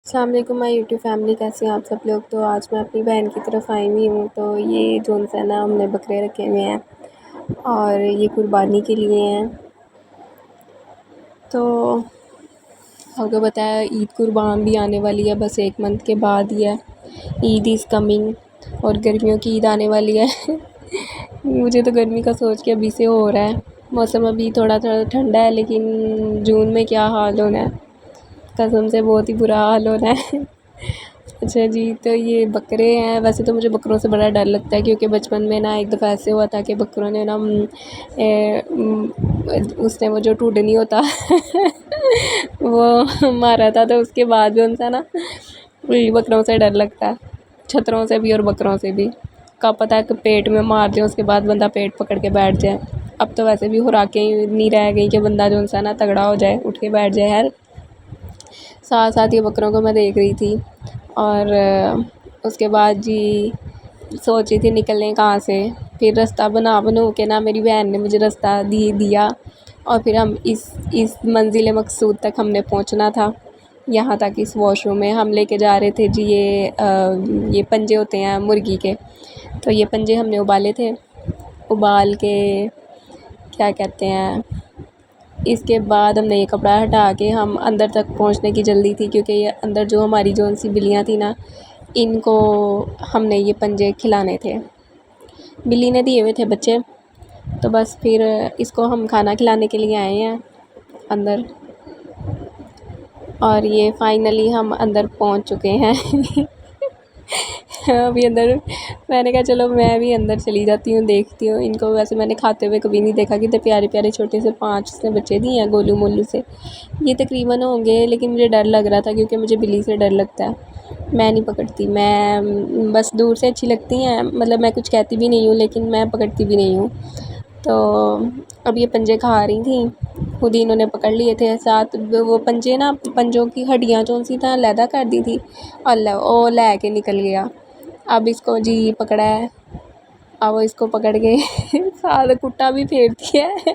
السلام علیکم مائی YouTube family, کیسے ہیں آپ سب لوگ؟ تو آج میں اپنی بہن کی طرف آئی ہوئی ہوں۔ تو یہ جو ہے نا، ہم نے بکرے رکھے ہوئے ہیں اور یہ قربانی کے لیے ہیں۔ تو آپ کو بتایا عید قربان بھی آنے والی ہے، بس 1 منتھ کے بعد ہی ہے۔ عید از کمنگ، اور گرمیوں کی عید آنے والی ہے۔ مجھے تو گرمی کا سوچ کے ابھی سے ہو رہا ہے۔ موسم ابھی تھوڑا ٹھنڈا ہے، لیکن جون میں کیا حال ہونا ہے، قسم سے بہت ہی برا حال ہونا ہے۔ اچھا جی، تو یہ بکرے ہیں۔ ویسے تو مجھے بکروں سے بڑا ڈر لگتا ہے، کیونکہ بچپن میں نا ایک دفعہ ایسے ہوا تھا کہ بکروں نے نا اس نے وہ جو ٹوڈنی ہوتا وہ مارا تھا، تو اس کے بعد بھی ان سے نا بکروں سے ڈر لگتا ہے، چھتروں سے بھی اور بکروں سے بھی۔ کا پتہ ہے کہ پیٹ میں مار دیں، اس کے بعد بندہ پیٹ پکڑ کے بیٹھ جائے۔ اب تو ویسے بھی خوراکیں نہیں رہ گئی کہ بندہ جو انسان نا تگڑا ہو جائے، اٹھ کے بیٹھ جائے۔ خیر، ساتھ ساتھ یہ بکروں کو میں دیکھ رہی تھی، اور اس کے بعد جی سوچ رہی تھی نکلنے کہاں سے۔ پھر رستہ بنو کے نا میری بہن نے مجھے رستہ دیا، اور پھر ہم اس منزل مقصود تک ہم نے پہنچنا تھا، یہاں تک اس واش روم میں ہم لے کے جا رہے تھے جی۔ یہ پنجے ہوتے ہیں مرغی کے، تو یہ پنجے ہم نے ابالے تھے۔ ابال کے کیا کہتے ہیں، اس کے بعد ہم نے یہ کپڑا ہٹا کے ہم اندر تک پہنچنے کی جلدی تھی، کیونکہ یہ اندر جو ہماری سی بلیاں تھیں نا، ان کو ہم نے یہ پنجے کھلانے تھے۔ بلی نے دیے ہوئے تھے بچے، تو بس پھر اس کو ہم کھانا کھلانے کے لیے آئے ہیں اندر، اور یہ فائنلی ہم اندر پہنچ چکے ہیں۔ ابھی اندر میں نے کہا چلو میں بھی اندر چلی جاتی ہوں، دیکھتی ہوں ان کو۔ ویسے میں نے کھاتے ہوئے کبھی نہیں دیکھا، کتنے پیارے پیارے چھوٹے سے 5 سے بچے دیے ہیں گولو مولو سے۔ یہ تقریباً ہوں گے، لیکن مجھے ڈر لگ رہا تھا، کیونکہ مجھے بلی سے ڈر لگتا ہے، میں نہیں پکڑتی۔ میں بس دور سے اچھی لگتی ہیں، مطلب میں کچھ کہتی بھی نہیں ہوں، لیکن میں پکڑتی بھی نہیں ہوں۔ تو اب یہ پنجے کھا رہی تھیں، خود ہی انہوں نے پکڑ لیے تھے ساتھ وہ پنجے نا، پنجوں کی ہڈیاں جو سی طرح علیحدہ کر دی تھی، اللہ وہ لے کے نکل گیا۔ اب اس کو جی پکڑا ہے، اب وہ اس کو پکڑ کے ساتھ کٹا بھی پھیرتی ہے،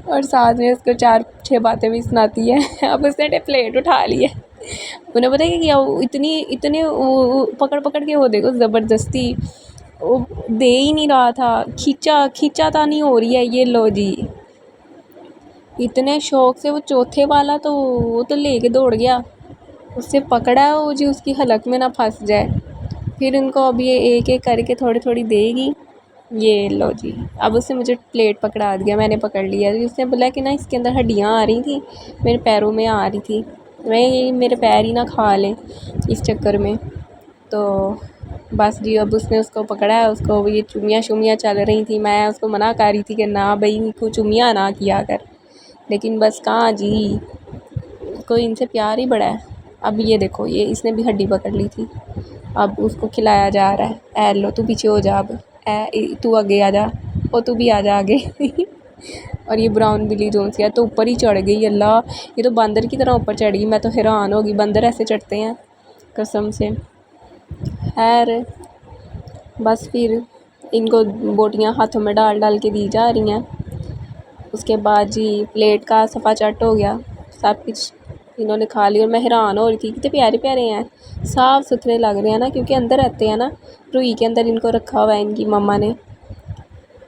اور ساتھ میں اس کو 4-6 باتیں بھی سناتی ہے۔ اب اس نے پلیٹ اٹھا لی ہے، انہیں پتہ ہے کہ اتنے پکڑ کے وہ دیکھو زبردستی وہ دے ہی نہیں رہا تھا، کھینچا تا نہیں ہو رہی ہے۔ یہ لو جی، اتنے شوق سے وہ چوتھے والا تو وہ تو لے کے دوڑ گیا، اس سے پکڑا ہے وہ جی، اس کی حلق میں نہ پھنس جائے۔ پھر ان کو اب یہ ایک ایک کر کے تھوڑی دے گی۔ یہ لو جی، اب اس نے مجھے پلیٹ پکڑا دیا، میں نے پکڑ لیا۔ اس نے بولا کہ نا اس کے اندر ہڈیاں آ رہی تھیں، میرے پیروں میں آ رہی تھی، میں یہ میرے پیر ہی نہ کھا لیں اس چکر میں۔ تو بس جی، اب اس نے اس کو پکڑا ہے، اس کو یہ چومیاں چل رہی تھیں، میں اس کو منع کر رہی تھی کہ نہ بھائی کو چومیاں نہ کیا کر، لیکن بس کہاں جی، کوئی ان سے پیار ہی بڑا ہے۔ اب یہ دیکھو، یہ اس نے بھی ہڈی پکڑ لی تھی، اب اس کو کھلایا جا رہا ہے۔ اے لو تو پیچھے ہو جا، اب تو آگے آ جا، اور تو بھی آ جا آگے۔ اور یہ براؤن بلی جو سی ہے تو اوپر ہی چڑھ گئی، اللہ یہ تو باندر کی طرح اوپر چڑھ گئی، میں تو حیران ہوگی، باندر ایسے چڑھتے ہیں قسم سے۔ خیر بس پھر ان کو بوٹیاں ہاتھوں میں ڈال کے دی جا رہی ہیں۔ اس کے بعد جی پلیٹ کا صفا چٹ ہو گیا، سب کچھ انہوں نے کھا لی، اور میں حیران ہو رہی تھی کتنے پیارے پیارے ہیں، صاف ستھرے لگ رہے ہیں نا، کیونکہ اندر رہتے ہیں نا، روئی کے اندر ان کو رکھا ہوا ہے ان کی مما نے۔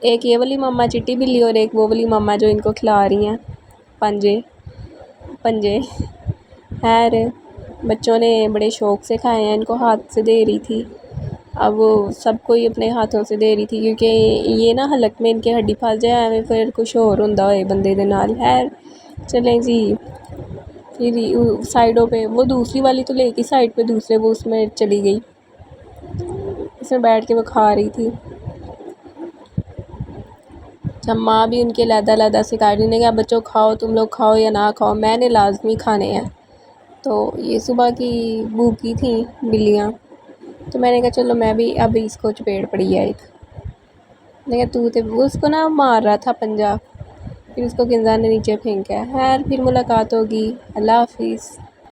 ایک یہ والی مما چٹی بلی، اور ایک وہ والی مما جو ان کو کھلا رہی ہیں پنجے۔ خیر بچوں نے بڑے شوق سے کھائے ہیں، ان کو ہاتھ سے دے رہی تھی، اب وہ سب کو ہی اپنے ہاتھوں سے دے رہی تھی، کیونکہ یہ نا حلق میں ان کے ہڈی پھنس جائے، پھر کچھ اور ہوندا ہوئے بندے دے نال۔ خیر چلیں جی، پھر سائڈوں پہ وہ دوسری والی تو لے کے سائڈ پہ دوسرے وہ اس میں چلی گئی، اس میں بیٹھ کے وہ کھا رہی تھی۔ جب ماں بھی ان کے علیحدہ سکھا رہی، نے کہا بچوں کھاؤ، تم لوگ کھاؤ یا نہ کھاؤ، میں نے لازمی کھانے ہیں۔ تو یہ صبح کی بھوکی تھیں بلیاں، تو میں نے کہا چلو میں بھی، اب اس کو چپیڑ پڑی ہے ایک، میں نے کہا وہ اس کو نا مار رہا تھا پنجہ، پھر اس کو کنزا نے نیچے پھینکا ہے۔ خیر پھر ملاقات ہوگی، اللہ حافظ۔